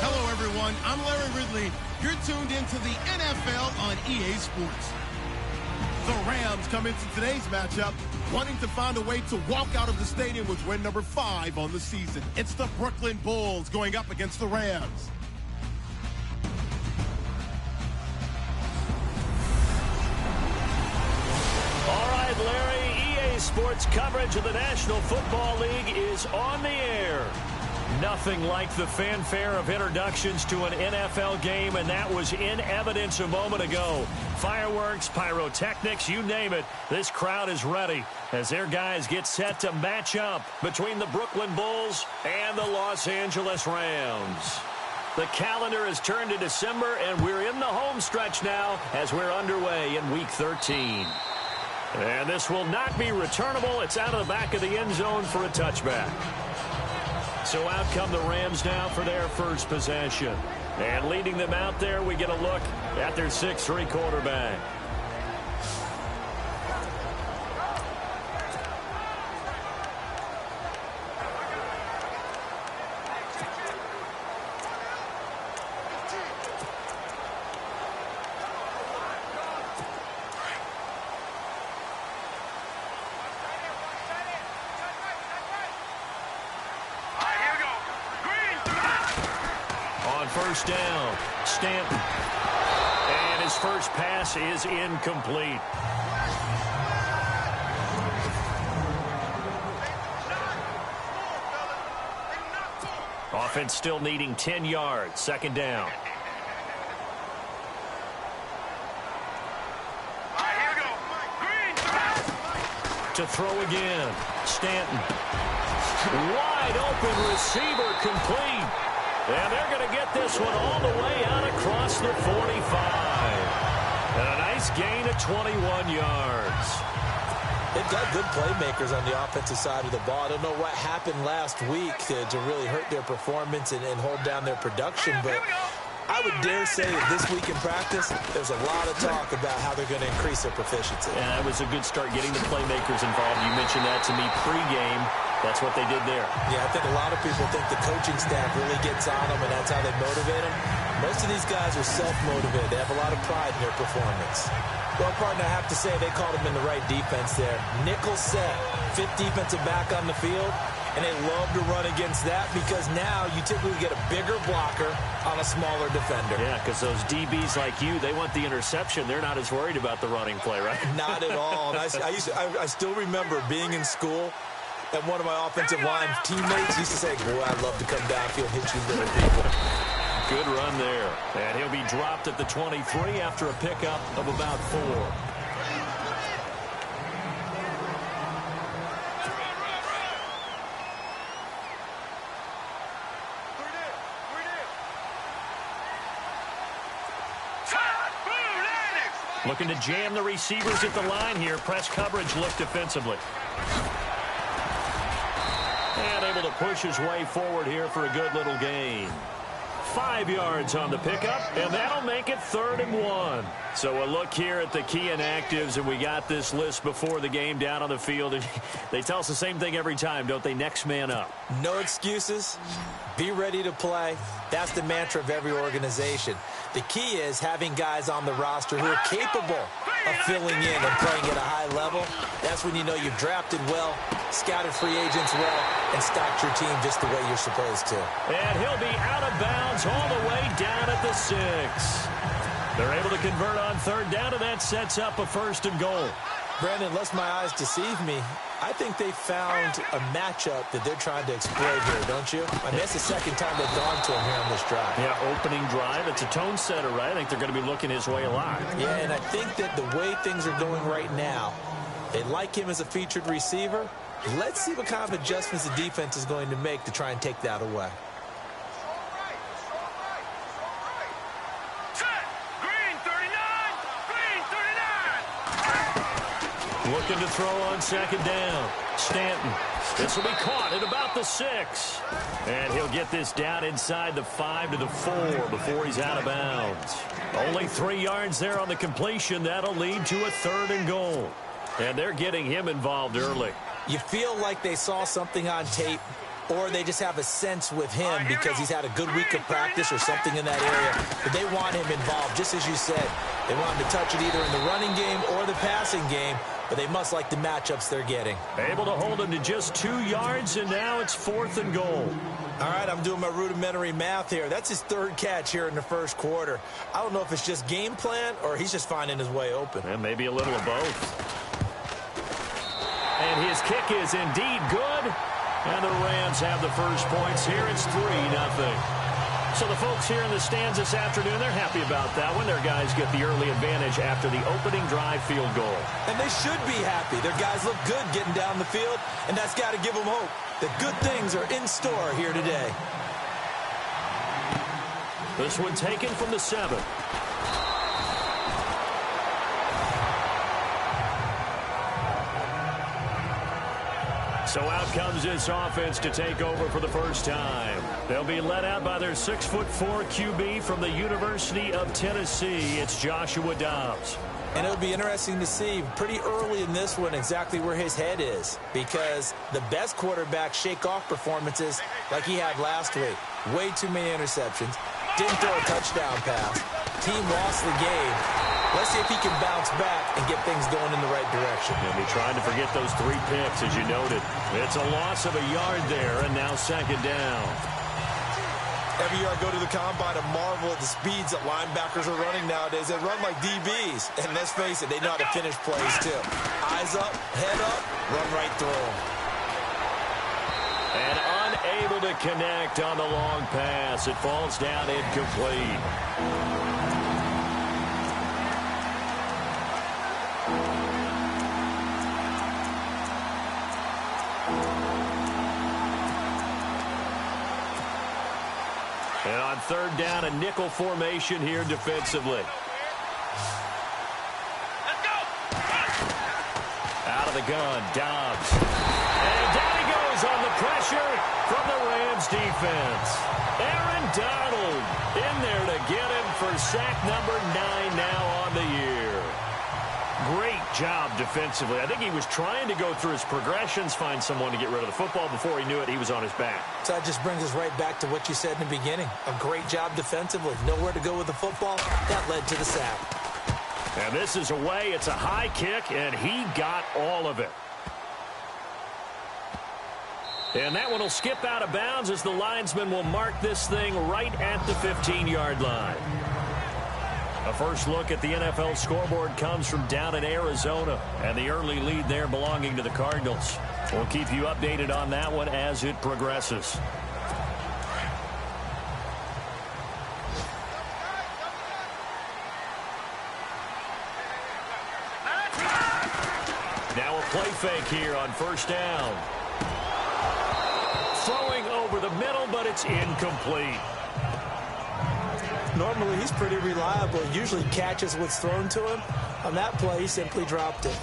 Hello, everyone. I'm Larry Ridley. You're tuned into the NFL on EA Sports. The Rams come into today's matchup wanting to find a way to walk out of the stadium with win number 5 on the season. It's the Brooklyn Bulls going up against the Rams. All right, Larry, EA Sports coverage of the National Football League is on the air. Nothing like the fanfare of introductions to an NFL game, and that was in evidence a moment ago. Fireworks, pyrotechnics, you name it. This crowd is ready as their guys get set to match up between the Brooklyn Bulls and the Los Angeles Rams. The calendar has turned to December, and we're in the home stretch now as we're underway in Week 13. And this will not be returnable. It's out of the back of the end zone for a touchback. So out come the Rams now for their first possession. And leading them out there, we get a look at their 6'3" quarterback. First down, Stanton. And his first pass is incomplete. Offense still needing 10 yards. Second down. To throw again. Stanton. Wide open receiver complete. And they're going to get this one all the way out across the 45. And a nice gain of 21 yards. They've got good playmakers on the offensive side of the ball. I don't know what happened last week to really hurt their performance and hold down their production, but I would dare say that this week in practice, there's a lot of talk about how they're going to increase their proficiency. And that was a good start getting the playmakers involved. You mentioned that to me pregame. That's what they did there. Yeah, I think a lot of people think the coaching staff really gets on them, and that's how they motivate them. Most of these guys are self-motivated. They have a lot of pride in their performance. Well, partner, I have to say they called him in the right defense there. Nickel set, fifth defensive back on the field, and they love to run against that because now you typically get a bigger blocker on a smaller defender. Yeah, because those DBs like you, they want the interception. They're not as worried about the running play, right? Not at all. And I still remember being in school, and one of my offensive line teammates used to say, boy, I'd love to come downfield and hit you little people. Good run there. And he'll be dropped at the 23 after a pickup of about 4. Looking to jam the receivers at the line here. Press coverage look defensively. And able to push his way forward here for a good little gain. 5 yards on the pickup, and that'll make it 3rd and 1. So a look here at the key inactives, and we got this list before the game down on the field. And they tell us the same thing every time, don't they? Next man up. No excuses. Be ready to play. That's the mantra of every organization. The key is having guys on the roster who are capable of filling in and playing at a high level. That's when you know you've drafted well, scouted free agents well, and stocked your team just the way you're supposed to. And he'll be out of bounds all the way down at the 6. They're able to convert on 3rd down, and that sets up a 1st and goal. Brandon, unless my eyes deceive me, I think they found a matchup that they're trying to exploit here, don't you? I mean, that's the second time they've gone to him here on this drive. Yeah, opening drive. It's a tone setter, right? I think they're going to be looking his way a lot. Yeah, and I think that the way things are going right now, they like him as a featured receiver. Let's see what kind of adjustments the defense is going to make to try and take that away. Looking to throw on 2nd down. Stanton. This will be caught at about the 6. And he'll get this down inside the 5 to the 4 before he's out of bounds. Only 3 yards there on the completion. That'll lead to a 3rd and goal. And they're getting him involved early. You feel like they saw something on tape, or they just have a sense with him because he's had a good week of practice or something in that area. But they want him involved, just as you said. They want him to touch it either in the running game or the passing game, but they must like the matchups they're getting. Able to hold him to just 2 yards, and now it's 4th and goal. All right, I'm doing my rudimentary math here. That's his 3rd catch here in the first quarter. I don't know if it's just game plan or he's just finding his way open. And maybe a little of both. And his kick is indeed good. And the Rams have the first points here. It's 3-0. So the folks here in the stands this afternoon, they're happy about that one. Their guys get the early advantage after the opening drive field goal. And they should be happy. Their guys look good getting down the field, and that's got to give them hope that good things are in store here today. This one taken from the 7. So out comes this offense to take over for the first time. They'll be led out by their 6'4" QB from the University of Tennessee. It's Joshua Dobbs. And it'll be interesting to see pretty early in this one exactly where his head is, because the best quarterback shake-off performances like he had last week. Way too many interceptions. Didn't throw a touchdown pass. Team lost the game. Let's see if he can bounce back and get things going in the right direction. He'll be trying to forget those 3 picks, as you noted. It's a loss of a yard there, and now 2nd down. Every year I go to the combine and marvel at the speeds that linebackers are running nowadays. They run like DBs. And let's face it, they know how to finish plays too. Eyes up, head up, run right through them. And unable to connect on the long pass. It falls down incomplete. And on 3rd down, a nickel formation here defensively. Let's go! Out of the gun, Dobbs. And down he goes on the pressure from the Rams defense. Aaron Donald in there to get him for sack number 9 now on the year. Great job defensively. I think he was trying to go through his progressions, find someone to get rid of the football. Before he knew it, he was on his back. So that just brings us right back to what you said in the beginning. A great job defensively. Nowhere to go with the football. That led to the sack. And this is away. It's a high kick, and he got all of it. And that one will skip out of bounds as the linesman will mark this thing right at the 15-yard line. A first look at the NFL scoreboard comes from down in Arizona, and the early lead there belonging to the Cardinals. We'll keep you updated on that one as it progresses. Now a play fake here on 1st down. Throwing over the middle, but it's incomplete. Normally, he's pretty reliable. Usually catches what's thrown to him. On that play, he simply dropped it.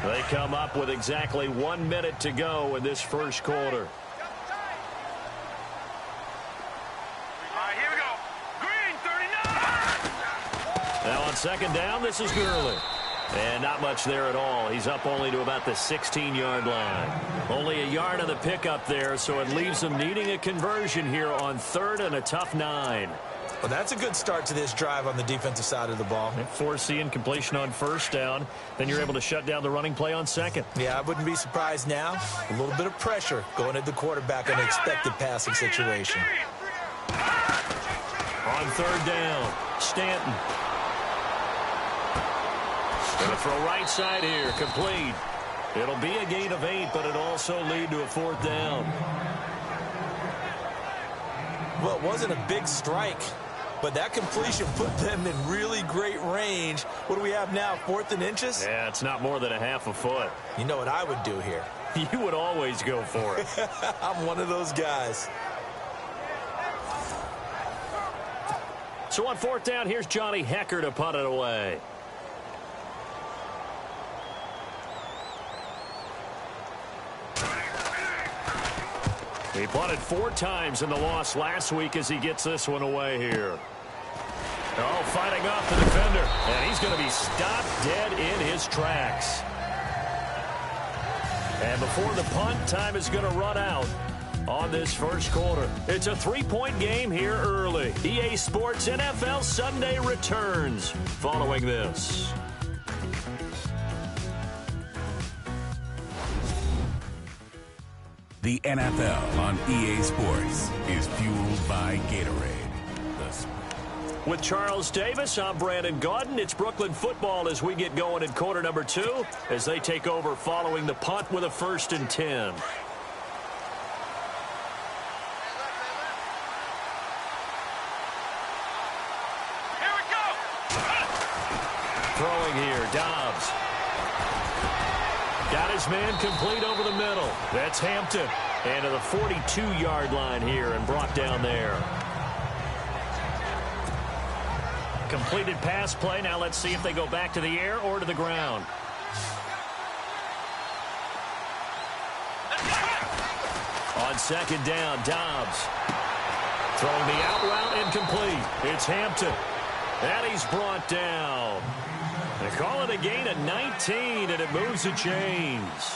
They come up with exactly 1 minute to go in this first quarter. All right, here we go. Green, 39! Now on 2nd down, this is Gurley. And not much there at all. He's up only to about the 16-yard line. Only a yard on the pickup there, so it leaves them needing a conversion here on 3rd and a tough 9. Well, that's a good start to this drive on the defensive side of the ball. Foreseeing completion on 1st down. Then you're able to shut down the running play on 2nd. Yeah, I wouldn't be surprised now. A little bit of pressure going at the quarterback in an expected passing situation. On 3rd down, Stanton. Going to throw right side here, complete. It'll be a gain of 8, but it also lead to a 4th down. Well, it wasn't a big strike, but that completion put them in really great range. What do we have now, 4th and inches? Yeah, it's not more than a half a foot. You know what I would do here? You would always go for it. I'm one of those guys. So on 4th down, here's Johnny Hecker to punt it away. He punted 4 times in the loss last week as he gets this one away here. Oh, fighting off the defender. And he's going to be stopped dead in his tracks. And before the punt, time is going to run out on this first quarter. It's a 3-point game here early. EA Sports NFL Sunday returns following this. The NFL on EA Sports is fueled by Gatorade. With Charles Davis, I'm Brandon Gaudin. It's Brooklyn football as we get going in quarter number 2 as they take over following the punt with a 1st and 10. Throwing here, Dobbs. Got his man complete over the middle. That's Hampton. And to the 42-yard line here and brought down there. Completed pass play. Now let's see if they go back to the air or to the ground. On 2nd down, Dobbs. Throwing the out route incomplete. It's Hampton. And he's brought down. They call it a gain of 19, and it moves the chains.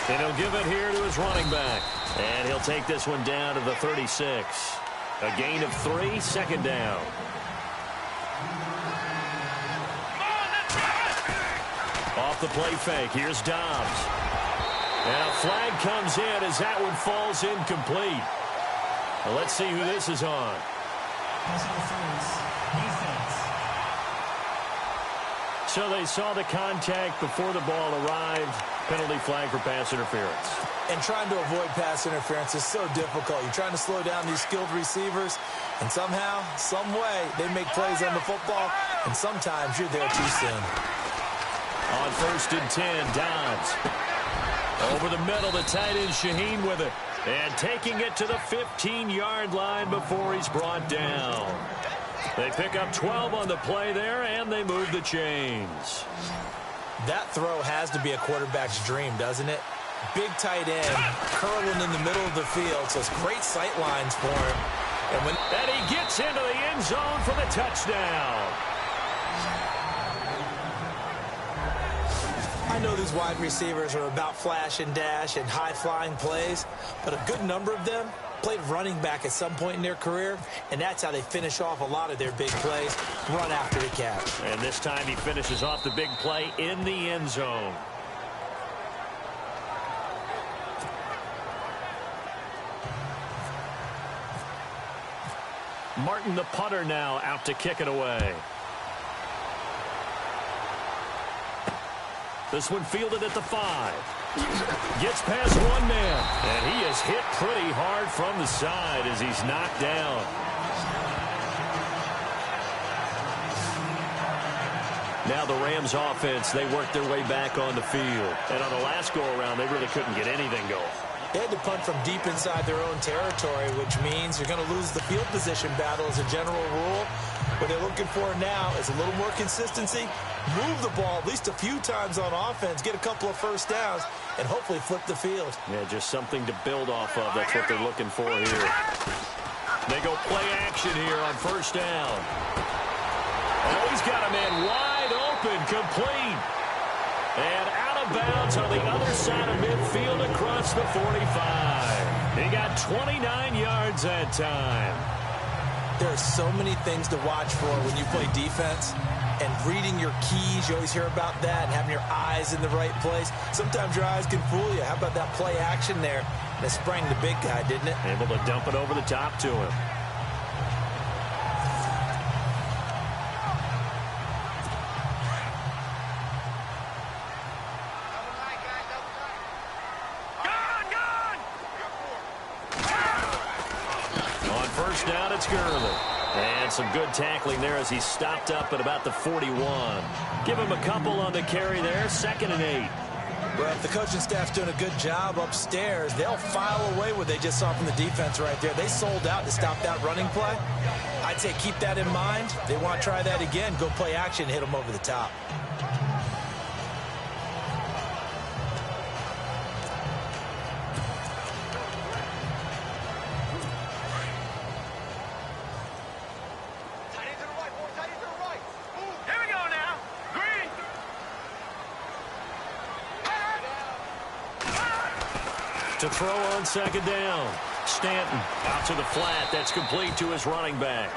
And he'll give it here to his running back. And he'll take this one down to the 36. A gain of 3, 2nd down. Off the play fake, here's Dobbs. And a flag comes in as that one falls incomplete. Well, let's see who this is on. So they saw the contact before the ball arrived. Penalty flag for pass interference. And trying to avoid pass interference is so difficult. You're trying to slow down these skilled receivers, and somehow, some way, they make plays on the football, and sometimes you're there too soon. On 1st and 10, Dobbs. Over the middle, the tight end Shaheen with it. And taking it to the 15-yard line before he's brought down. They pick up 12 on the play there, and they move the chains. That throw has to be a quarterback's dream, doesn't it? Big tight end, curling in the middle of the field, so it's great sight lines for him. And he gets into the end zone for the touchdown. I know these wide receivers are about flash and dash and high-flying plays, but a good number of them played running back at some point in their career, and that's how they finish off a lot of their big plays, run after the catch. And this time he finishes off the big play in the end zone. Martin, the punter, now out to kick it away. This one fielded at the 5. Gets past one man, and he is hit pretty hard from the side as he's knocked down. Now the Rams offense, they work their way back on the field. And on the last go-around, they really couldn't get anything going. They had to punt from deep inside their own territory, which means you're going to lose the field position battle as a general rule. What they're looking for now is a little more consistency, move the ball at least a few times on offense, get a couple of first downs, and hopefully flip the field. Yeah, just something to build off of. That's what they're looking for here. They go play action here on 1st down. Oh, he's got a man wide open, complete. And out of bounds on the other side of midfield across the 45. He got 29 yards that time. There are so many things to watch for when you play defense. And reading your keys, you always hear about that, and having your eyes in the right place. Sometimes your eyes can fool you. How about that play action there? That sprang the big guy, didn't it? Able to dump it over the top to him. On 1st down, it's Gurley. And some good tackling there as he stopped up at about the 41. Give him a couple on the carry there. 2nd and 8. Well, if the coaching staff's doing a good job upstairs, they'll file away what they just saw from the defense right there. They sold out to stop that running play. I'd say keep that in mind. They want to try that again. Go play action, hit them over the top. To throw on second down. Stanton out to the flat. That's complete to his running back.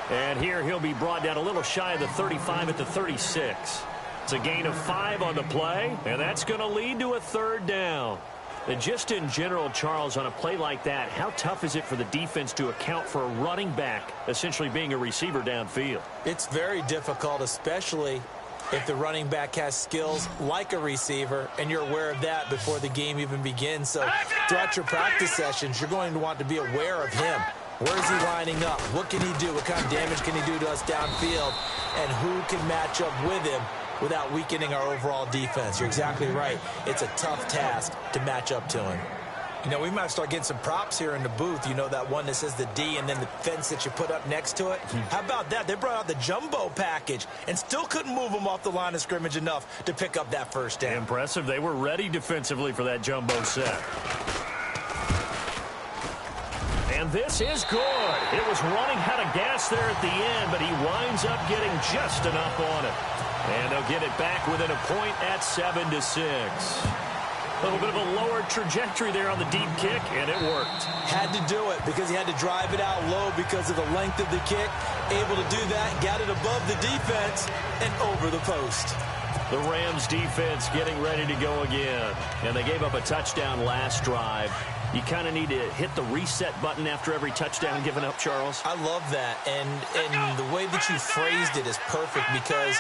And here he'll be brought down a little shy of the 35 at the 36. It's a gain of 5 on the play, and that's going to lead to a third down. And just in general, Charles, on a play like that, how tough is it for the defense to account for a running back essentially being a receiver downfield? It's very difficult, especially if the running back has skills like a receiver, and you're aware of that before the game even begins. So throughout your practice sessions, you're going to want to be aware of him. Where is he lining up? What can he do? What kind of damage can he do to us downfield? And who can match up with him without weakening our overall defense? You're exactly right. It's a tough task to match up to him. You know, we might start getting some props here in the booth. You know, that one that says the D and then the fence that you put up next to it? How about that? They brought out the jumbo package and still couldn't move them off the line of scrimmage enough to pick up that first down. Impressive. They were ready defensively for that jumbo set. And this is good. It was running out of gas there at the end, but he winds up getting just enough on it. And they'll get it back within a point at 7-6. A little bit of a lower trajectory there on the deep kick, and it worked. Had to do it because he had to drive it out low because of the length of the kick. Able to do that, got it above the defense and over the post. The Rams defense getting ready to go again. And they gave up a touchdown last drive. You kind of need to hit the reset button after every touchdown given up, Charles. I love that. And the way that you phrased it is perfect because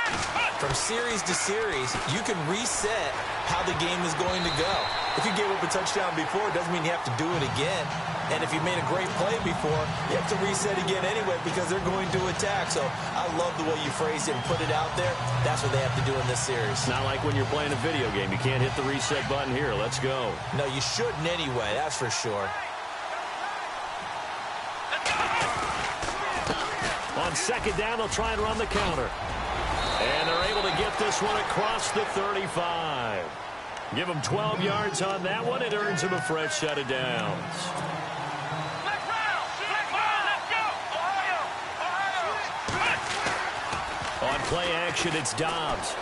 from series to series, you can reset how the game is going to go. If you gave up a touchdown before, it doesn't mean you have to do it again. And if you made a great play before, you have to reset again anyway because they're going to attack. So I love the way you phrased it and put it out there. That's what they have to do in this series. It's not like when you're playing a video game. You can't hit the reset button here. Let's go. No, you shouldn't anyway. That's for sure. On second down, they'll try and run the counter. And they're able to get this one across the 35. Give them 12 yards on that one. It earns them a fresh set of downs. On play action, it's Dobbs.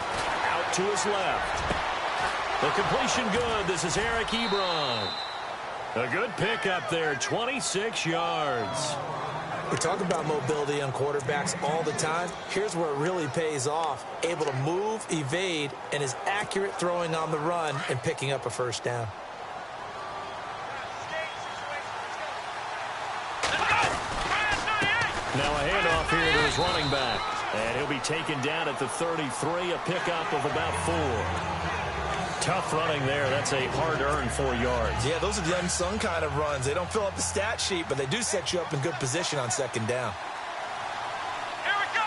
Out to his left. The completion good. This is Eric Ebron. A good pickup there, 26 yards. We talk about mobility on quarterbacks all the time. Here's where it really pays off. Able to move, evade, and is accurate throwing on the run and picking up a first down. Now a handoff here to his running back. And he'll be taken down at the 33, a pickup of about 4. Tough running there. That's a hard-earned 4 yards. Yeah, those are the unsung kind of runs. They don't fill up the stat sheet, but they do set you up in good position on second down. Here we go.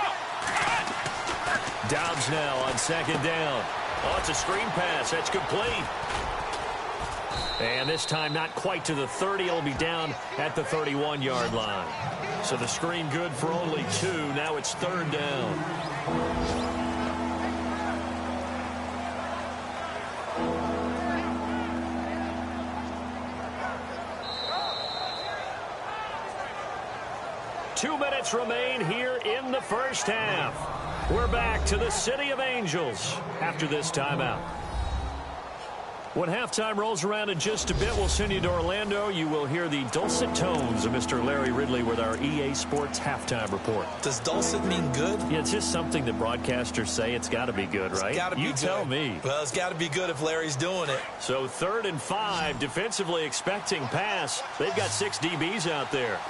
Dobbs now on second down. Oh, it's a screen pass. That's complete. And this time not quite to the 30. It'll be down at the 31-yard line. So the screen good for only 2. Now it's third down. Two minutes remain here in the first half. We're back to the City of Angels after this timeout. When halftime rolls around in just a bit, we'll send you to Orlando. You will hear the dulcet tones of Mr. Larry Ridley with our EA Sports halftime report. Does dulcet mean good? Yeah, it's just something that broadcasters say. It's got to be good, right? It's got to be good. You tell me. Well, it's got to be good if Larry's doing it. So 3rd and 5, defensively expecting pass. They've got 6 DBs out there.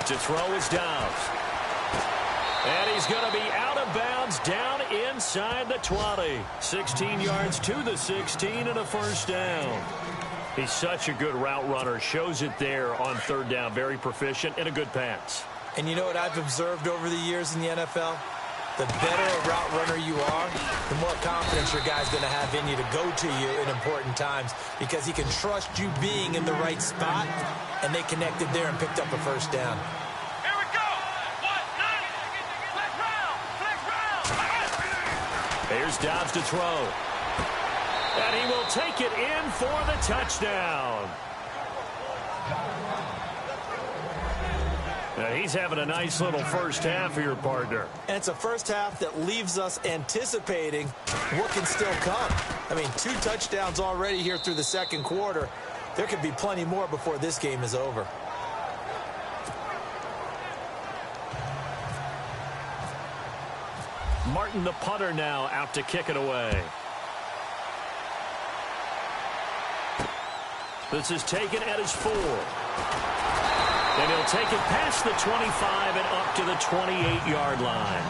To throw is Dobbs. And he's going to be out of bounds down inside the 20. 16 yards to the 16 and a first down. He's such a good route runner. Shows it there on 3rd down. Very proficient and a good pass. And you know what I've observed over the years in the NFL? The better a route runner you are, the more confidence your guy's going to have in you to go to you in important times because he can trust you being in the right spot, and they connected there and picked up a first down. Here we go. Flex round. Here's Dobbs to throw. And he will take it in for the touchdown. He's having a nice little first half here, partner. And it's a first half that leaves us anticipating what can still come. I mean, 2 touchdowns already here through the second quarter. There could be plenty more before this game is over. Martin, the punter, now out to kick it away. This is taken at his 4. And he'll take it past the 25 and up to the 28-yard line.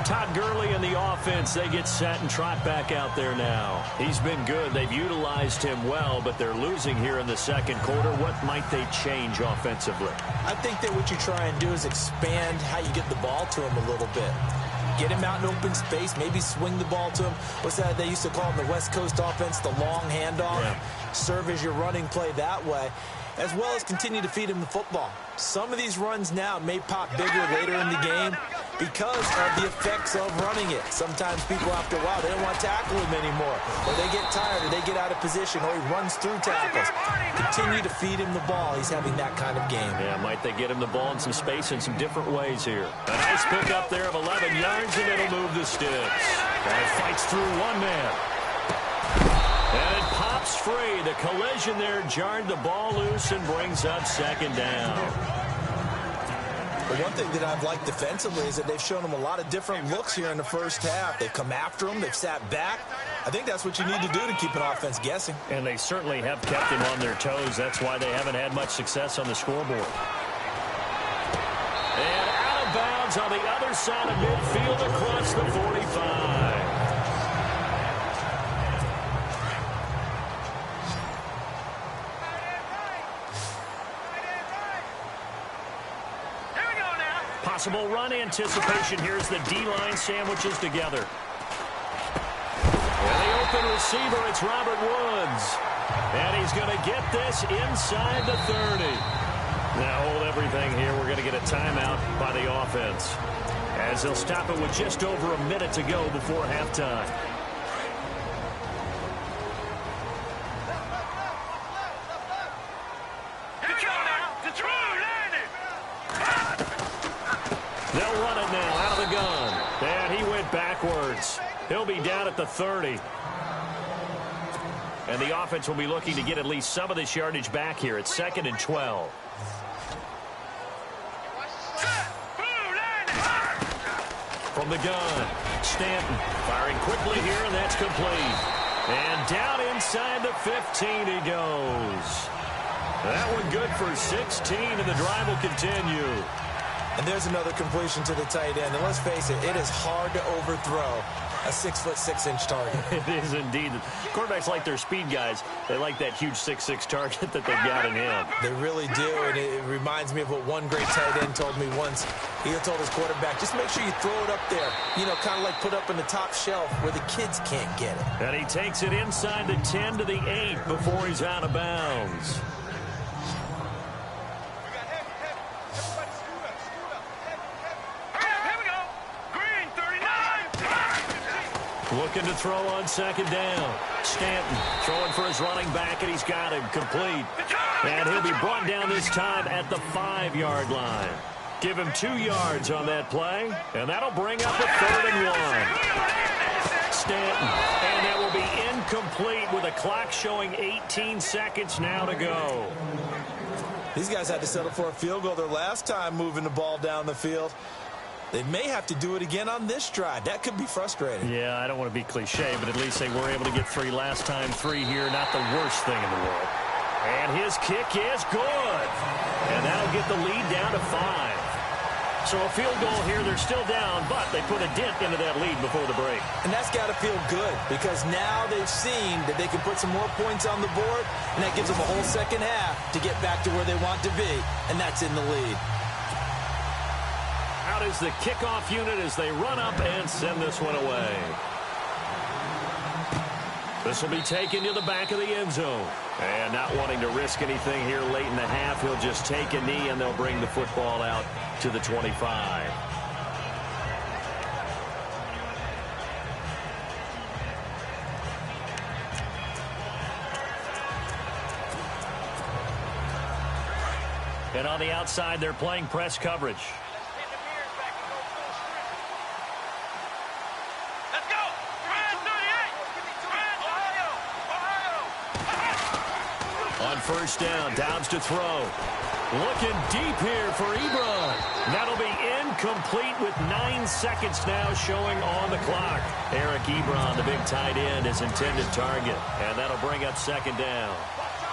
Todd Gurley and the offense, they get set and trot back out there now. He's been good. They've utilized him well, but they're losing here in the second quarter. What might they change offensively? I think that what you try and do is expand how you get the ball to him a little bit. Get him out in open space, maybe swing the ball to him. What's that they used to call in the West Coast offense, the long handoff? Yeah. Serve as your running play that way, as well as continue to feed him the football. Some of these runs now may pop bigger later in the game because of the effects of running it. Sometimes people, after a while, they don't want to tackle him anymore, or they get tired, or they get out of position, or he runs through tackles. Continue to feed him the ball. He's having that kind of game. Yeah, might they get him the ball in some space in some different ways here. A nice pickup there of 11 yards, and it'll move the sticks. And it fights through one man. And it pops free. The collision there jarred the ball loose and brings up second down. But one thing that I've liked defensively is that they've shown him a lot of different looks here in the first half. They've come after him. They've sat back. I think that's what you need to do to keep an offense guessing. And they certainly have kept him on their toes. That's why they haven't had much success on the scoreboard. And out of bounds on the other side of midfield across the 45. Possible run anticipation. Here's the D-line sandwiches together. And the open receiver, it's Robert Woods. And he's going to get this inside the 30. Now hold everything here. We're going to get a timeout by the offense, as they'll stop it with just over a minute to go before halftime. They'll run it now out of the gun. And he went backwards. He'll be down at the 30. And the offense will be looking to get at least some of this yardage back here. It's 2nd and 12. From the gun, Stanton firing quickly here, and that's complete. And down inside the 15 he goes. That one good for 16, and the drive will continue. And there's another completion to the tight end. And let's face it, it is hard to overthrow a 6'6" target. It is indeed. Quarterbacks like their speed guys. They like that huge 6'6" target that they've got in him. They really do, and it reminds me of what one great tight end told me once. He told his quarterback, just make sure you throw it up there. You know, kind of like put up in the top shelf where the kids can't get it. And he takes it inside the 10 to the 8 before he's out of bounds. Looking to throw on second down. Stanton throwing for his running back, and he's got him complete. And he'll be brought down this time at the 5-yard line. Give him 2 yards on that play, and that'll bring up a 3rd and 1. Stanton, and that will be incomplete with a clock showing 18 seconds now to go. These guys had to settle for a field goal their last time moving the ball down the field. They may have to do it again on this drive. That could be frustrating. Yeah, I don't want to be cliche, but at least they were able to get 3 last time. 3 here, not the worst thing in the world. And his kick is good. And that'll get the lead down to 5. So a field goal here, they're still down, but they put a dent into that lead before the break. And that's got to feel good, because now they've seen that they can put some more points on the board, and that gives them a whole second half to get back to where they want to be, and that's in the lead. Out is the kickoff unit as they run up and send this one away. This will be taken to the back of the end zone. And not wanting to risk anything here late in the half, he'll just take a knee, and they'll bring the football out to the 25. And on the outside, they're playing press coverage. Let's go! Brand 38! On first down, Dobbs to throw. Looking deep here for Ebron. That'll be incomplete with 9 seconds now showing on the clock. Eric Ebron, the big tight end, is intended target. And that'll bring up second down.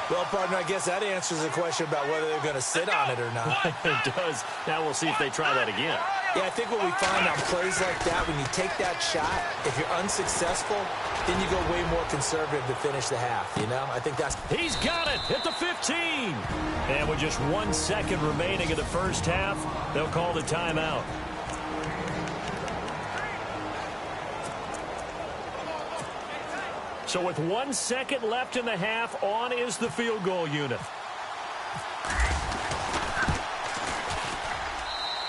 Well, partner, I guess that answers the question about whether they're going to sit on it or not. It does. Now we'll see if they try that again. Yeah, I think what we find on plays like that, when you take that shot, if you're unsuccessful, then you go way more conservative to finish the half, you know? I think that's... He's got it at the 15. And with just 1 second remaining in the first half, they'll call the timeout. So with 1 second left in the half, on is the field goal unit.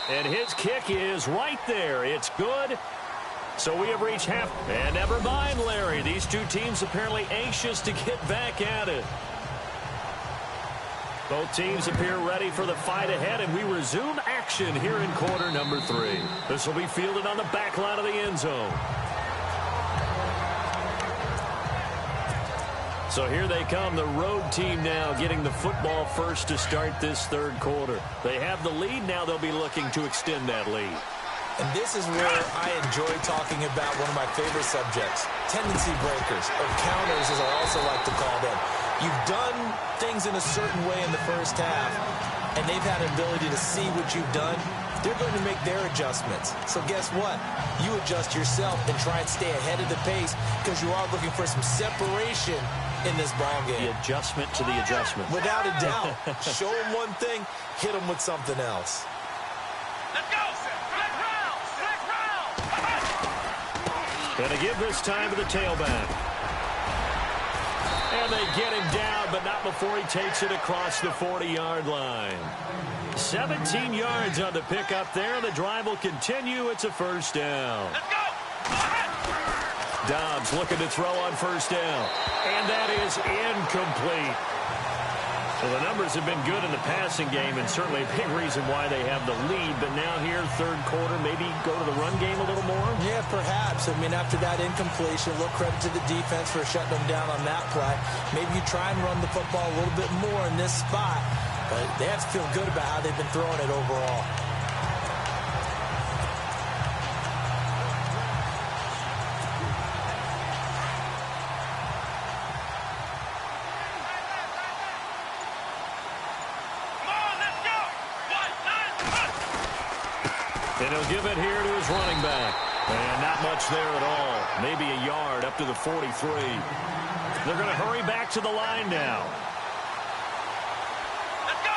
And his kick is right there. It's good. So we have reached half. And never mind, Larry. These two teams apparently anxious to get back at it. Both teams appear ready for the fight ahead, and we resume action here in quarter number 3. This will be fielded on the back line of the end zone. So here they come, the road team now getting the football first to start this third quarter. They have the lead. Now they'll be looking to extend that lead. And this is where I enjoy talking about one of my favorite subjects, tendency breakers, or counters as I also like to call them. You've done things in a certain way in the first half, and they've had an ability to see what you've done. They're going to make their adjustments. So guess what? You adjust yourself and try and stay ahead of the pace because you are looking for some separation in this ball game. The adjustment to the adjustment. Without a doubt. Show them one thing, hit them with something else. Let's go! Black round! Black round! Going to give this time to the tailback. And they get him down, but not before he takes it across the 40-yard line. 17 yards on the pickup there. The drive will continue. It's a first down. Let's go! Dobbs looking to throw on first down. And that is incomplete. Well, the numbers have been good in the passing game, and certainly a big reason why they have the lead. But now here, third quarter, maybe go to the run game a little more? Yeah, perhaps. I mean, after that incompletion, a little credit to the defense for shutting them down on that play. Maybe you try and run the football a little bit more in this spot. But they have to feel good about how they've been throwing it overall. And he'll give it here to his running back. And not much there at all. Maybe a yard up to the 43. They're going to hurry back to the line now. Let's go!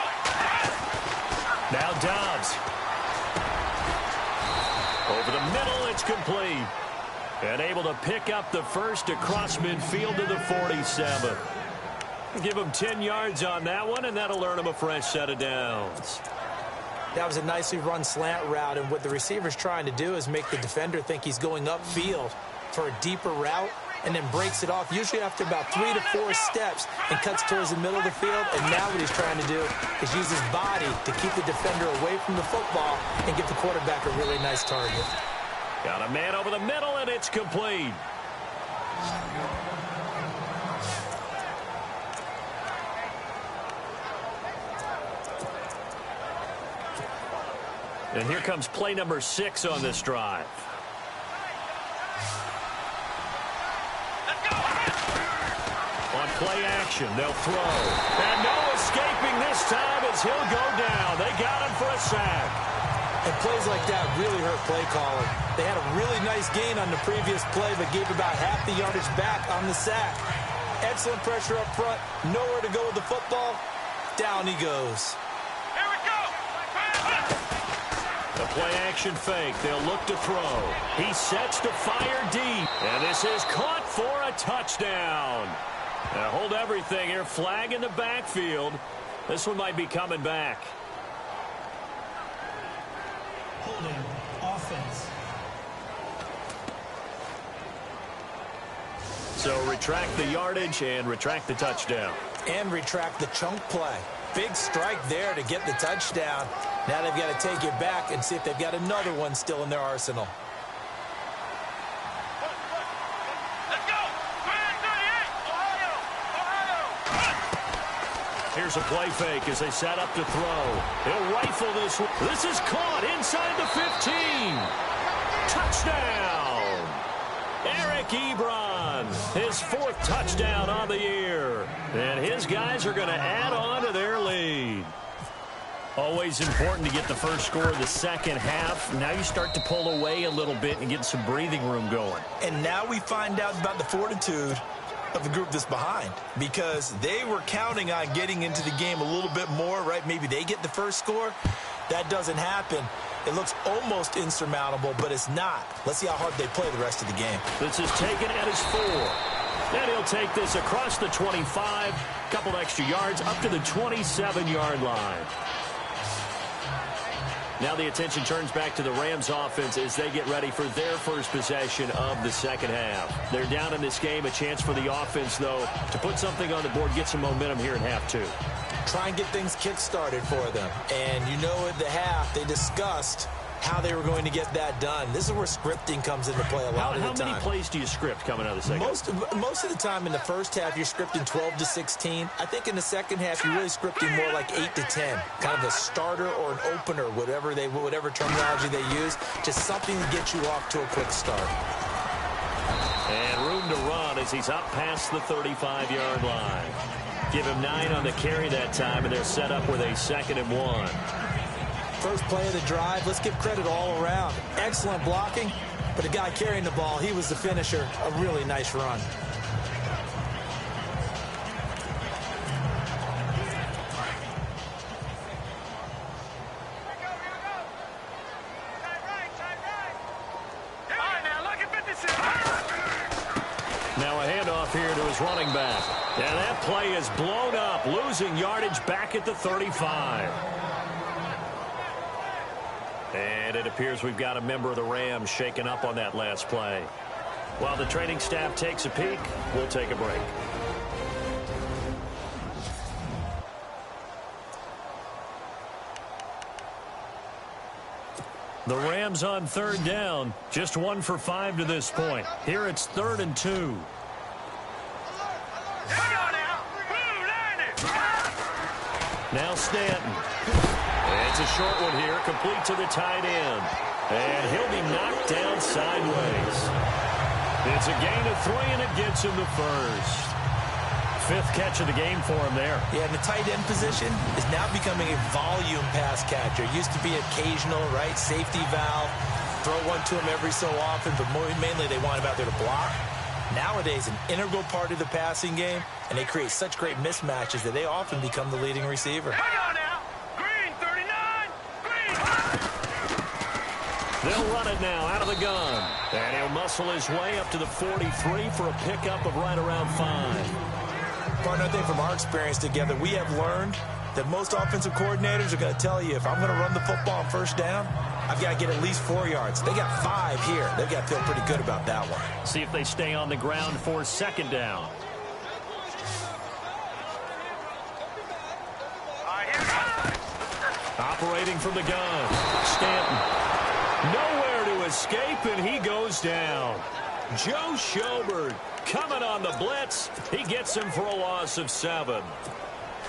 Now Dobbs. Over the middle, it's complete. And able to pick up the first across midfield to the 47. Give him 10 yards on that one, and that'll earn him a fresh set of downs. That was a nicely run slant route, and what the receiver's trying to do is make the defender think he's going upfield for a deeper route, and then breaks it off, usually after about 3 to 4 steps, and cuts towards the middle of the field. And now what he's trying to do is use his body to keep the defender away from the football and give the quarterback a really nice target. Got a man over the middle, and it's complete. And here comes play number 6 on this drive. On play action, they'll throw. And no escaping this time as he'll go down. They got him for a sack. And plays like that really hurt play calling. They had a really nice gain on the previous play, but gave about half the yardage back on the sack. Excellent pressure up front. Nowhere to go with the football. Down he goes. Here we go! The play action fake. They'll look to throw. He sets to fire deep. And this is caught for a touchdown. Now hold everything here. Flag in the backfield. This one might be coming back. Holding offense. So retract the yardage and retract the touchdown. And retract the chunk play. big strike there to get the touchdown. Now they've got to take it back and see if they've got another one still in their arsenal. Let's go! 38, Ohio! Here's a play fake as they set up to throw. He'll rifle this one. This is caught inside the 15. Touchdown! Eric Ebron, his 4th touchdown on the year. And his guys are going to add on to their lead. Always important to get the first score of the second half. Now you start to pull away a little bit and get some breathing room going. And now we find out about the fortitude of the group that's behind, because they were counting on getting into the game a little bit more, right? Maybe they get the first score. That doesn't happen. It looks almost insurmountable, but it's not. Let's see how hard they play the rest of the game. This is taken at his 4. And he'll take this across the 25, couple extra yards, up to the 27-yard line. Now the attention turns back to the Rams offense as they get ready for their first possession of the second half. They're down in this game. A chance for the offense, though, to put something on the board, get some momentum here in half 2. Try and get things kick-started for them. And you know at the half, they discussed how they were going to get that done. This is where scripting comes into play a lot of the time. How many plays do you script coming out of the second? Most of the time in the first half, you're scripting 12 to 16. I think in the second half, you're really scripting more like 8 to 10. Kind of a starter or an opener, whatever terminology they use. Just something to get you off to a quick start. And room to run as he's up past the 35-yard line. Give him 9 on the carry that time, and they're set up with a 2nd and 1. First play of the drive, let's give credit all around. Excellent blocking, but the guy carrying the ball, he was the finisher. A really nice run. Now a handoff here to his running back. And that play is blown up, losing yardage back at the 35. And it appears we've got a member of the Rams shaken up on that last play. While the training staff takes a peek, we'll take a break. The Rams on 3rd down, just 1 for 5 to this point. Here it's 3rd and 2. Now Stanton. It's a short one here, complete to the tight end. And he'll be knocked down sideways. It's a gain of 3, and it gets him the first. 5th catch of the game for him there. Yeah, and the tight end position is now becoming a volume pass catcher. It used to be occasional, right? Safety valve. Throw one to him every so often, but mainly they want him out there to block. Nowadays, an integral part of the passing game, and they create such great mismatches that they often become the leading receiver. Hang on now. Green, 39. Green. They'll run it now out of the gun. And he'll muscle his way up to the 43 for a pickup of right around 5. Partner, I think from our experience together, we have learned that most offensive coordinators are going to tell you, if I'm going to run the football on first down, I've got to get at least 4 yards. They got 5 here. They've got to feel pretty good about that one. See if they stay on the ground for 2nd down. Operating from the gun. Stanton. Nowhere to escape, and he goes down. Joe Schobert coming on the blitz. He gets him for a loss of 7.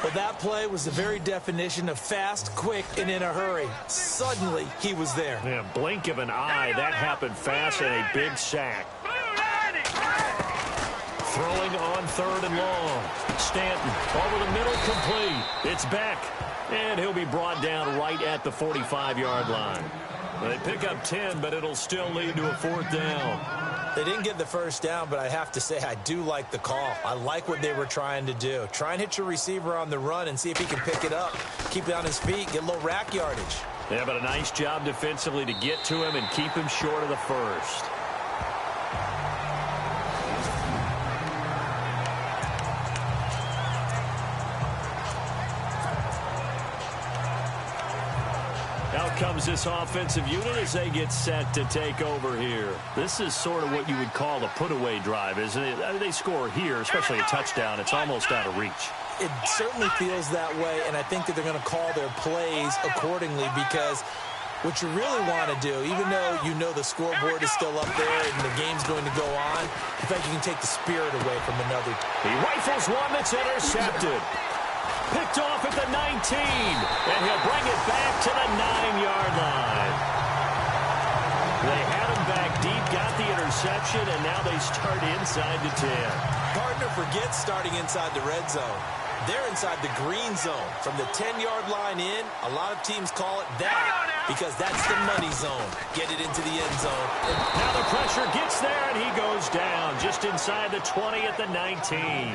Well, that play was the very definition of fast, quick, and in a hurry. Suddenly, he was there. Yeah, blink of an eye. That happened fast, and a big sack. Throwing on 3rd and long. Stanton over the middle, complete. It's back, and he'll be brought down right at the 45-yard line. They pick up 10, but it'll still lead to a 4th down. They didn't get the first down, but I have to say I do like the call. I like what they were trying to do. Try and hit your receiver on the run and see if he can pick it up. Keep it on his feet, get a little rack yardage. Yeah, but a nice job defensively to get to him and keep him short of the first. Now comes this offensive unit as they get set to take over here. This is sort of what you would call a put-away drive, isn't it? I mean, they score here, especially a touchdown. It's almost out of reach. It certainly feels that way, and I think that they're going to call their plays accordingly because what you really want to do, even though you know the scoreboard is still up there and the game's going to go on, in fact, you can take the spirit away from another. He rifles one that's intercepted. Picked off at the 19, and he'll bring it back to the 9-yard line. They had him back deep, got the interception, and now they start inside the 10. Partner forgets starting inside the red zone. They're inside the green zone. From the 10-yard line in, a lot of teams call it that because that's the money zone. Get it into the end zone. Now the pressure gets there, and he goes down just inside the 20 at the 19.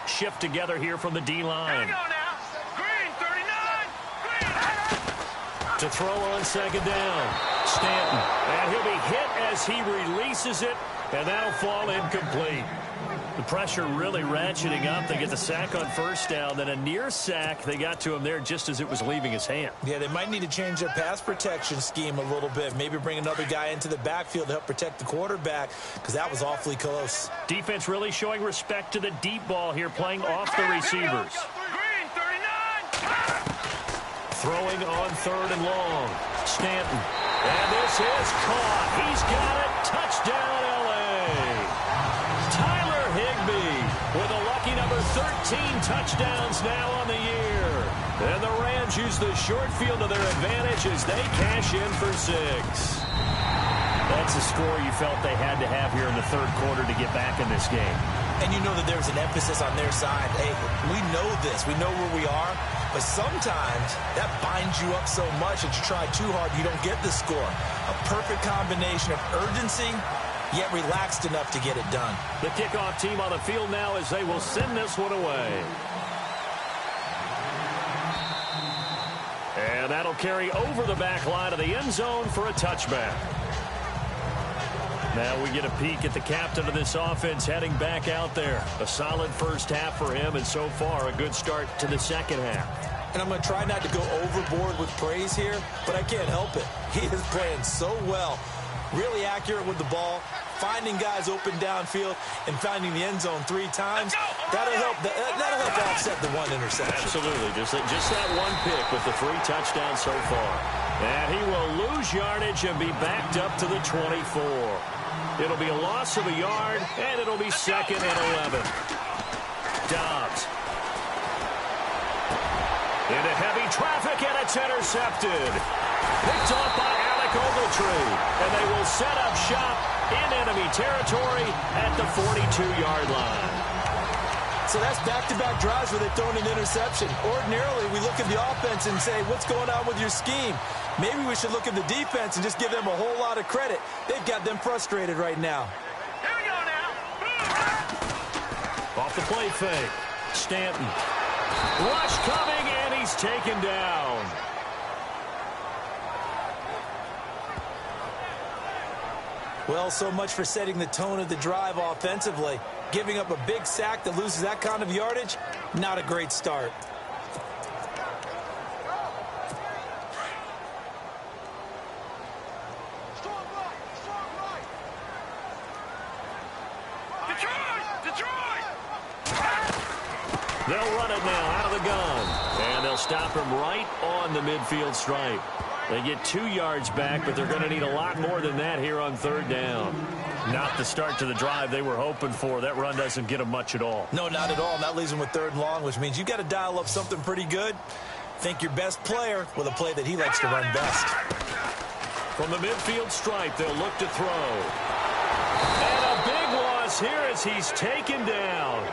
Shift together here from the D-line. To throw on second down. Stanton. And he'll be hit as he releases it, and that'll fall incomplete. The pressure really ratcheting up. They get the sack on first down, then a near sack. They got to him there just as it was leaving his hand. Yeah, they might need to change their pass protection scheme a little bit. Maybe bring another guy into the backfield to help protect the quarterback because that was awfully close. Defense really showing respect to the deep ball here, playing off the receivers. Throwing on third and long. Stanton. And this is caught. He's got it. Touchdown, L.A. Tyler Higbee with a lucky number 13 touchdowns now on the year. And the Rams use the short field to their advantage as they cash in for 6. That's a score you felt they had to have here in the third quarter to get back in this game. And you know that there's an emphasis on their side. Hey, we know this. We know where we are. But sometimes that binds you up so much that you try too hard, you don't get the score. A perfect combination of urgency, yet relaxed enough to get it done. The kickoff team on the field now as they will send this one away. And that'll carry over the back line of the end zone for a touchback. Now we get a peek at the captain of this offense heading back out there. A solid first half for him, and so far a good start to the second half. And I'm going to try not to go overboard with praise here, but I can't help it. He is playing so well. Really accurate with the ball, finding guys open downfield, and finding the end zone 3 times. That'll help offset the one interception. Absolutely. Just that one pick with the 3 touchdowns so far. And he will lose yardage and be backed up to the 24. It'll be a loss of a yard, and it'll be second and 11. Dobbs. Into heavy traffic, and it's intercepted. Picked off by Alec Ogletree. And they will set up shop in enemy territory at the 42-yard line. So that's back-to-back drives where they've thrown an interception. Ordinarily, we look at the offense and say, what's going on with your scheme? Maybe we should look at the defense and just give them a whole lot of credit. They've got them frustrated right now. Here we go now. Off the play fake. Stanton. Rush coming, and he's taken down. Well, so much for setting the tone of the drive offensively. Giving up a big sack that loses that kind of yardage, not a great start. They'll run it now out of the gun. And they'll stop him right on the midfield stripe. They get 2 yards back, but they're going to need a lot more than that here on third down. Not the start to the drive they were hoping for. That run doesn't get them much at all. No, not at all. And that leaves them with third and long, which means you got to dial up something pretty good. Think your best player with a play that he likes to run best. From the midfield stripe, they'll look to throw. And a big loss here as he's taken down.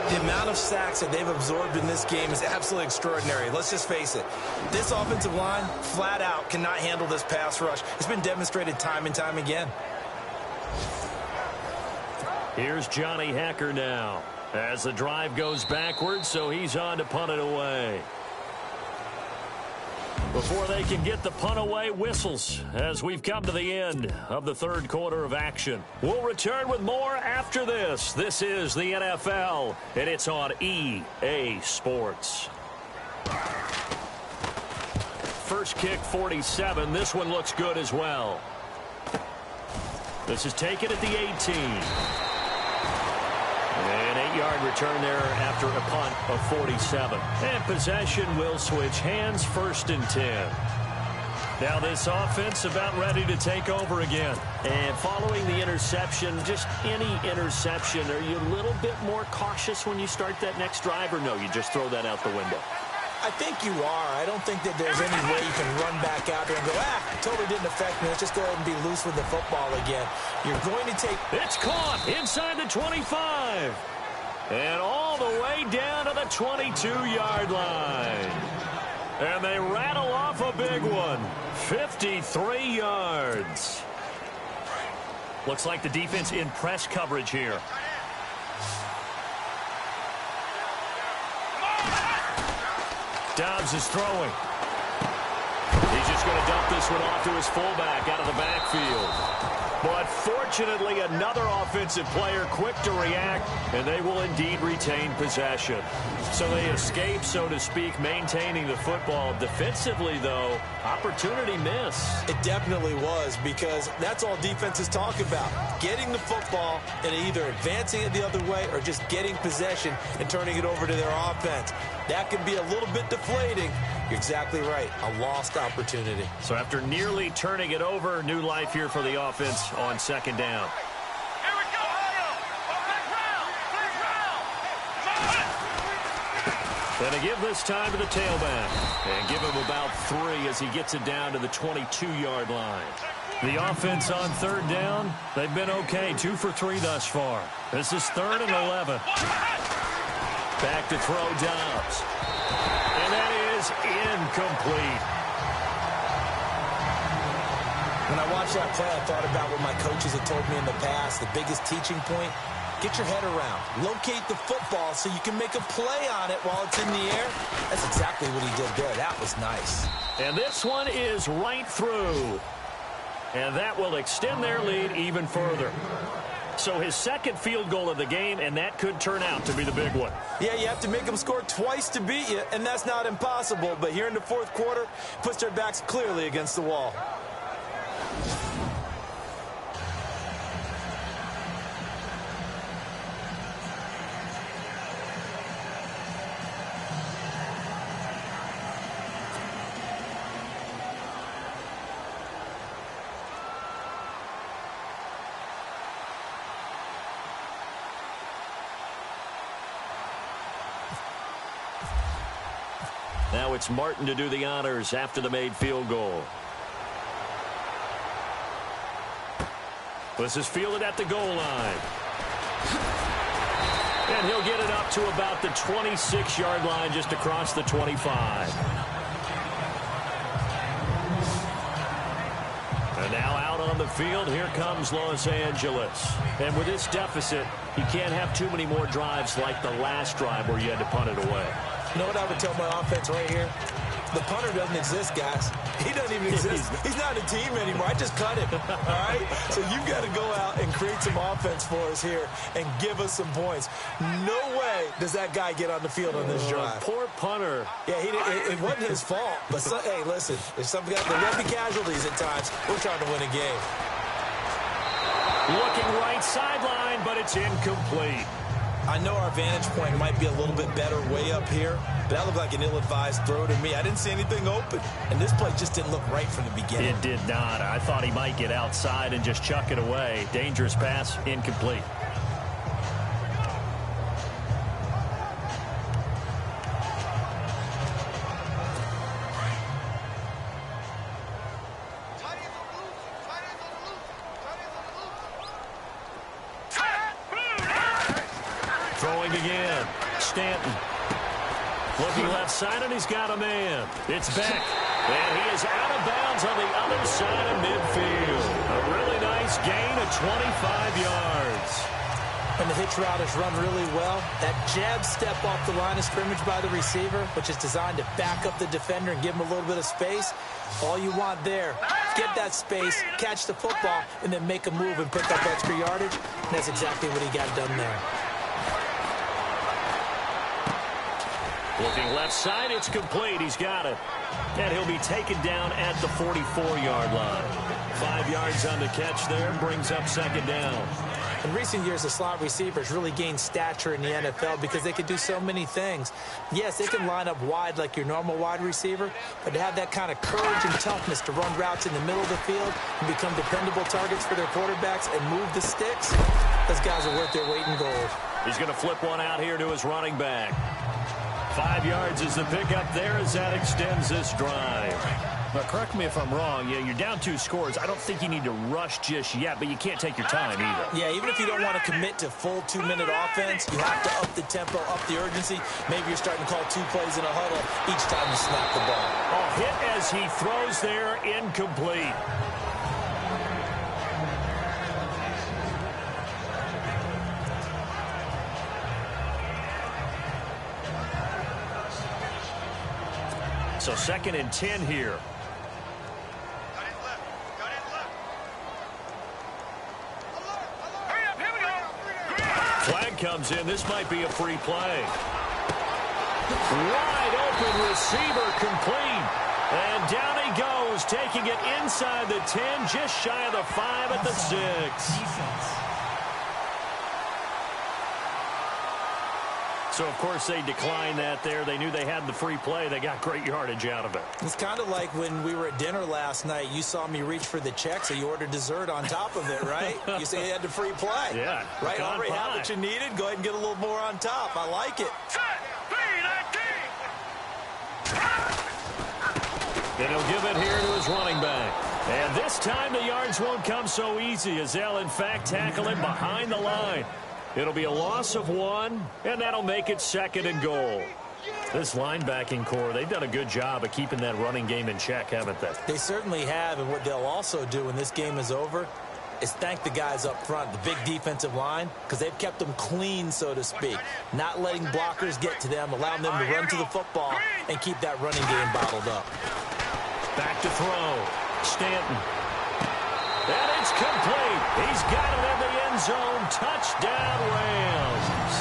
The amount of sacks that they've absorbed in this game is absolutely extraordinary. Let's just face it. This offensive line, flat out, cannot handle this pass rush. It's been demonstrated time and time again. Here's Johnny Hecker now as the drive goes backwards, so he's on to punt it away. Before they can get the punt away, whistles as we've come to the end of the third quarter of action. We'll return with more after this. This is the NFL, and it's on EA Sports. First kick, 47. This one looks good as well. This is taken at the 18. An 8-yard return there after a punt of 47. And possession will switch hands, 1st and 10. Now this offense about ready to take over again. And following the interception, just any interception, are you a little bit more cautious when you start that next drive, or no, you just throw that out the window? I think you are. I don't think that there's any way you can run back out there and go, totally didn't affect me. Let's just go ahead and be loose with the football again. You're going to take... It's caught inside the 25. And all the way down to the 22-yard line. And they rattle off a big one. 53 yards. Looks like the defense in press coverage here. Dobbs is throwing. He's just going to dump this one off to his fullback out of the backfield. But fortunately, another offensive player quick to react, and they will indeed retain possession. So they escape, so to speak, maintaining the football. Defensively, though, opportunity miss. It definitely was, because that's all defenses talk about. Getting the football and either advancing it the other way or just getting possession and turning it over to their offense. That can be a little bit deflating. You're exactly right. A lost opportunity. So after nearly turning it over, new life here for the offense on 2nd down. Here we go, Going to give this time to the tailback and give him about 3 as he gets it down to the 22-yard line. The offense on 3rd down, they've been okay. 2 for 3 thus far. This is 3rd and 11. Back to throw Dobbs. And that is incomplete. When I watched that play, I thought about what my coaches had told me in the past. The biggest teaching point, get your head around. Locate the football so you can make a play on it while it's in the air. That's exactly what he did there. That was nice. And this one is right through. And that will extend their lead even further. So his 2nd field goal of the game, and that could turn out to be the big one. Yeah, you have to make them score twice to beat you, and that's not impossible. But here in the 4th quarter, puts their backs clearly against the wall. Now it's Martin to do the honors after the made field goal. This is fielded at the goal line. And he'll get it up to about the 26-yard line, just across the 25. And now out on the field, here comes Los Angeles. And with this deficit, you can't have too many more drives like the last drive where you had to punt it away. You know what I would tell my offense right here? The punter doesn't exist, guys. He doesn't even exist. He's not a team anymore. I just cut him, all right? So you've got to go out and create some offense for us here and give us some points. No way does that guy get on the field on this drive. Poor punter. Yeah, it wasn't his fault. But, hey, listen, if some guys, there will be casualties at times. We're trying to win a game. Looking right sideline, but it's incomplete. I know our vantage point might be a little bit better way up here, but that looked like an ill-advised throw to me. I didn't see anything open, and this play just didn't look right from the beginning. It did not. I thought he might get outside and just chuck it away. Dangerous pass, incomplete. Throwing again. Stanton. Looking left side, and he's got a man. It's Beck. And he is out of bounds on the other side of midfield. A really nice gain of 25 yards. When the hitch route is run really well, that jab step off the line of scrimmage by the receiver, which is designed to back up the defender and give him a little bit of space, all you want there, get that space, catch the football, and then make a move and pick up extra yardage. And that's exactly what he got done there. Looking left side, it's complete. He's got it. And he'll be taken down at the 44-yard line. 5 yards on the catch there, brings up second down. In recent years, the slot receivers really gained stature in the NFL because they can do so many things. Yes, they can line up wide like your normal wide receiver, but to have that kind of courage and toughness to run routes in the middle of the field and become dependable targets for their quarterbacks and move the sticks, those guys are worth their weight in gold. He's going to flip one out here to his running back. 5 yards is the pickup there as that extends this drive. Now, correct me if I'm wrong. Yeah, you're down 2 scores. I don't think you need to rush just yet, but you can't take your time either. Yeah, even if you don't want to commit to full 2-minute offense, you have to up the tempo, up the urgency. Maybe you're starting to call 2 plays in a huddle each time you snap the ball. Oh, hit as he throws there, incomplete. So 2nd and 10 here. Flag comes in. This might be a free play. Wide open receiver complete. And down he goes, taking it inside the 10, just shy of the 5 at the 6. Defense. So, of course, they declined that there. They knew they had the free play. They got great yardage out of it. It's kind of like when we were at dinner last night. You saw me reach for the check, so you ordered dessert on top of it, right? You say you had the free play. Yeah. Right? Already had what you needed. Go ahead and get a little more on top. I like it. And he'll give it here to his running back. And this time the yards won't come so easy as they'll, in fact, tackle him behind the line. It'll be a loss of 1, and that'll make it 2nd and goal. This linebacking core, they've done a good job of keeping that running game in check, haven't they? They certainly have, and what they'll also do when this game is over is thank the guys up front, the big defensive line, because they've kept them clean, so to speak. Not letting blockers get to them, allowing them to run to the football and keep that running game bottled up. Back to throw. Stanton. And it's complete. He's got it in the end zone. Touchdown, Rams.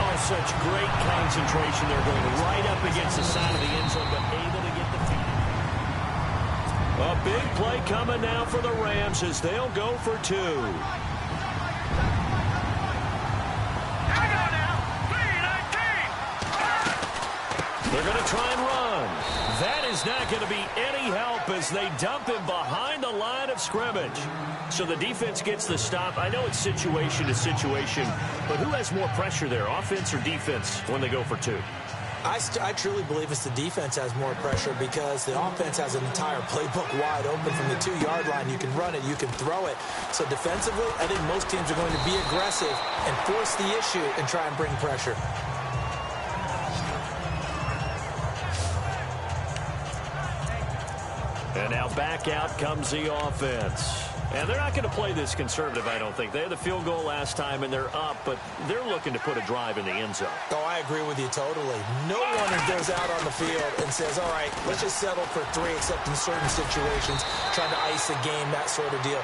Oh, such great concentration. They're going right up against the side of the end zone, but able to get the feet. A big play coming now for the Rams as they'll go for 2. They're going to try and run. That is not going to be any help as they dump him behind the line of scrimmage. So the defense gets the stop. I know it's situation to situation, but who has more pressure there, offense or defense, when they go for 2? I truly believe it's the defense has more pressure because the offense has an entire playbook wide open from the 2-yard line. You can run it, you can throw it. So defensively, I think most teams are going to be aggressive and force the issue and try and bring pressure. And now back out comes the offense. And they're not going to play this conservative, I don't think. They had the field goal last time, and they're up, but they're looking to put a drive in the end zone. Oh, I agree with you totally. No one goes out on the field and says, all right, let's just settle for 3, except in certain situations, trying to ice a game, that sort of deal.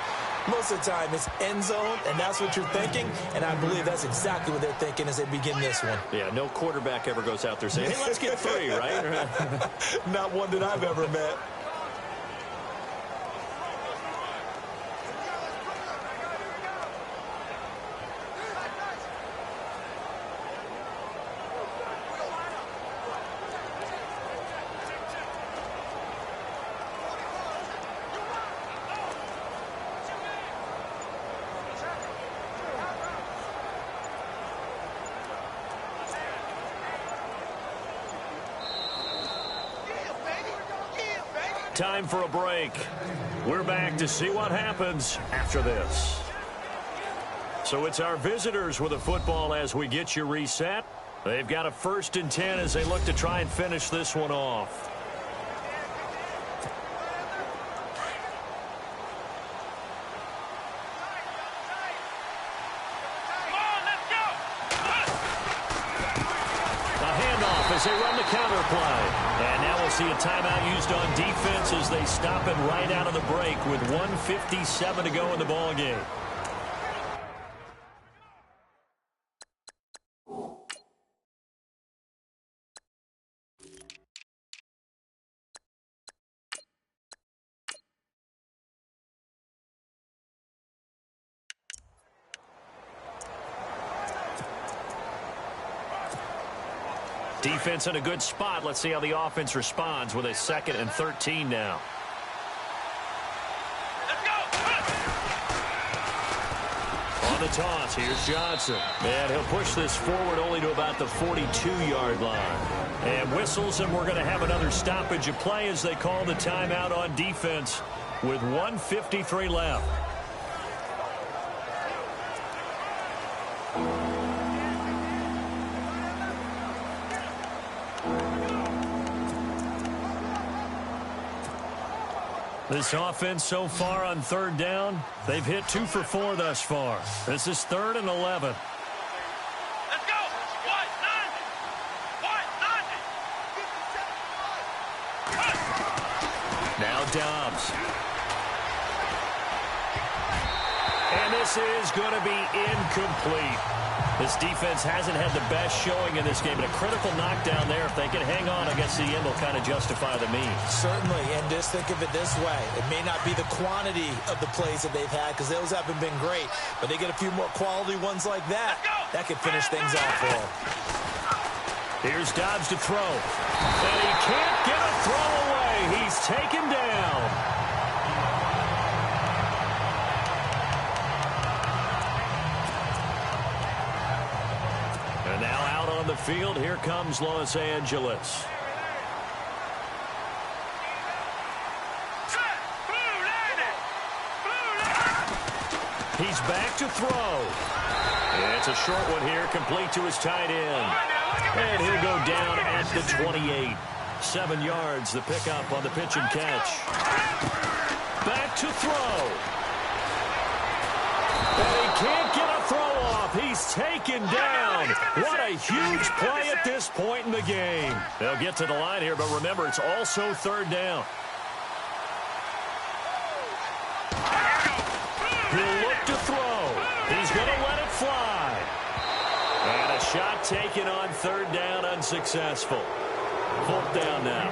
Most of the time, it's end zone, and that's what you're thinking, and I believe that's exactly what they're thinking as they begin this one. Yeah, no quarterback ever goes out there saying, hey, let's get 3, right? Not one that I've ever met. Time for a break. We're back to see what happens after this. So it's our visitors with the football as we get you reset. They've got a 1st and 10 as they look to try and finish this one off. off as they run the counter play. And now we'll see a timeout used on defense as they stop it right out of the break with 1:57 to go in the ballgame. Defense in a good spot. Let's see how the offense responds with a 2nd and 13 now. Let's go. On the toss, here's Johnson. And he'll push this forward only to about the 42-yard line. And whistles, and we're going to have another stoppage of play as they call the timeout on defense with 1:53 left. This offense so far on 3rd down, they've hit 2 for 4 thus far. This is 3rd and 11. Let's go. What? Now Dobbs. And this is going to be incomplete. This defense hasn't had the best showing in this game, but a critical knockdown there. If they can hang on, I guess the end will kind of justify the means. Certainly, and just think of it this way. It may not be the quantity of the plays that they've had because those haven't been great, but they get a few more quality ones like that. That could finish things off for them. Here's Dobbs to throw. And he can't get a throw away. He's taken down. And now out on the field, here comes Los Angeles. He's back to throw. It's a short one here, complete to his tight end. And he'll go down at the 28. 7 yards, the pickup on the pitch and catch. Back to throw. And he can't get a throw off. He's taken down. What a huge play at this point in the game. They'll get to the line here, but remember, it's also 3rd down. He'll look to throw. He's going to let it fly. And a shot taken on 3rd down, unsuccessful. 4th down now.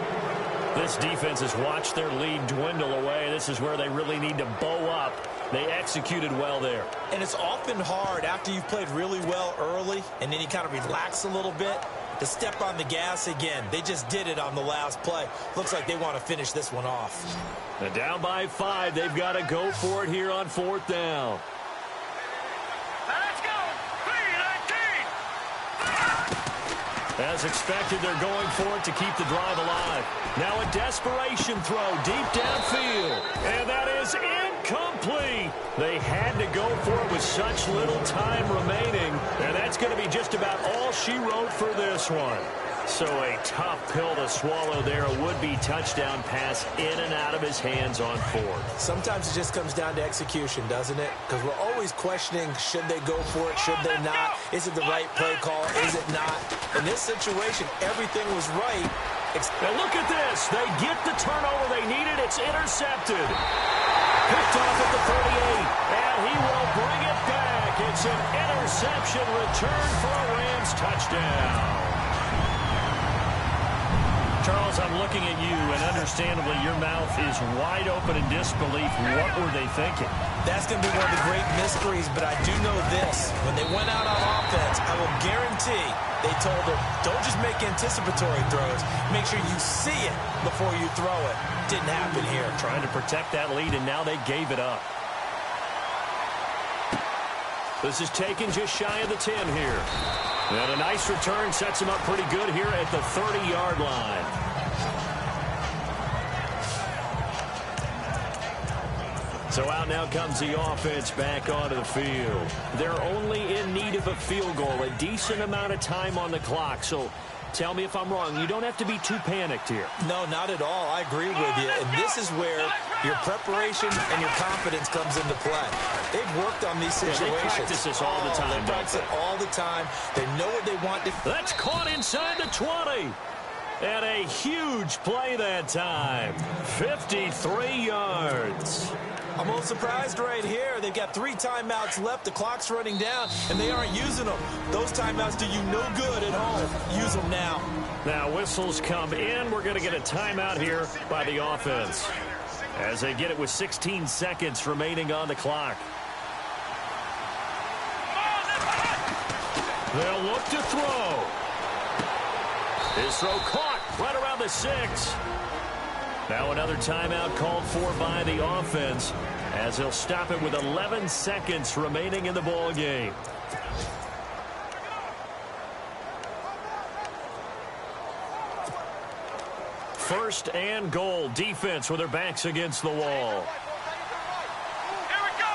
This defense has watched their lead dwindle away. This is where they really need to bow up. They executed well there. And it's often hard after you've played really well early and then you kind of relax a little bit to step on the gas again. They just did it on the last play. Looks like they want to finish this one off. And down by 5. They've got to go for it here on 4th down. Let's go. 3-19. As expected, they're going for it to keep the drive alive. Now a desperation throw deep downfield. And that is incomplete. They had to go for it with such little time remaining. And that's going to be just about all she wrote for this one. So a tough pill to swallow there. A would-be touchdown pass in and out of his hands on 4th. Sometimes it just comes down to execution, doesn't it? Because we're always questioning, should they go for it, should they not? Is it the right play call, is it not? In this situation, everything was right. And look at this. They get the turnover they needed. It's intercepted. Picked off at the 38. And he will bring it back. It's an interception return for a Rams touchdown. Charles, I'm looking at you, and understandably, your mouth is wide open in disbelief. What were they thinking? That's going to be one of the great mysteries, but I do know this. When they went out on offense, I will guarantee they told them, don't just make anticipatory throws. Make sure you see it before you throw it. Didn't happen here. Trying to protect that lead, and now they gave it up. This is taken just shy of the 10 here. And a nice return sets him up pretty good here at the 30-yard line. So out now comes the offense back onto the field. They're only in need of a field goal, a decent amount of time on the clock. So tell me if I'm wrong. You don't have to be too panicked here. No, not at all. I agree with you. And this is where your preparation and your confidence comes into play. They've worked on these situations. They practice this all the time. They practice it all the time. They know what they want to. That's caught inside the 20. And a huge play that time. 53 yards. I'm a little surprised right here. They've got 3 timeouts left. The clock's running down, and they aren't using them. Those timeouts do you no good at home. Use them now. Now whistles come in. We're going to get a timeout here by the offense as they get it with 16 seconds remaining on the clock. They'll look to throw. His throw caught right around the 6. Now another timeout called for by the offense as he'll stop it with 11 seconds remaining in the ball game. First and goal. Defense with their backs against the wall. Here we go.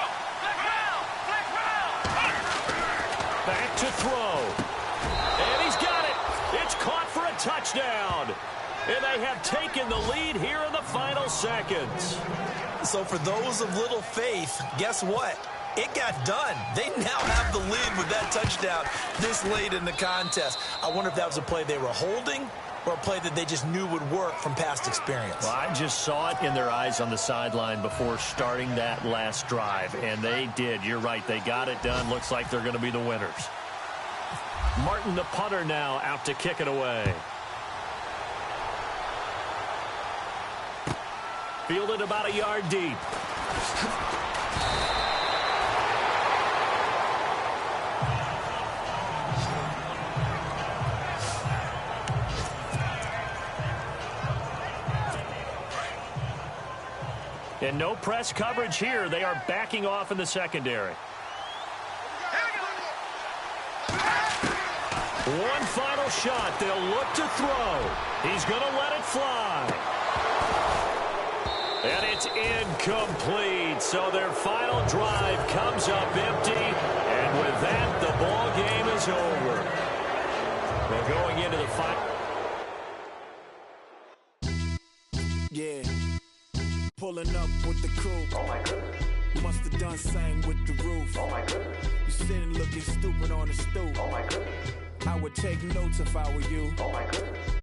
Back to throw. And he's got it. It's caught for a touchdown. And they have taken the lead here in the final seconds. So for those of little faith, guess what? It got done. They now have the lead with that touchdown this late in the contest. I wonder if that was a play they were holding or a play that they just knew would work from past experience. Well, I just saw it in their eyes on the sideline before starting that last drive, and they did. You're right. They got it done. Looks like they're going to be the winners. Martin, the punter, now out to kick it away. Fielded about a yard deep. And no press coverage here. They are backing off in the secondary. One final shot. They'll look to throw. He's going to let it fly. And it's incomplete. So their final drive comes up empty. And with that, the ball game is over. Well, going into the final. Yeah. Pulling up with the crew. Oh my goodness. Must have done same with the roof. Oh my goodness. You sitting looking stupid on the stoop. Oh my goodness. I would take notes if I were you. Oh my goodness.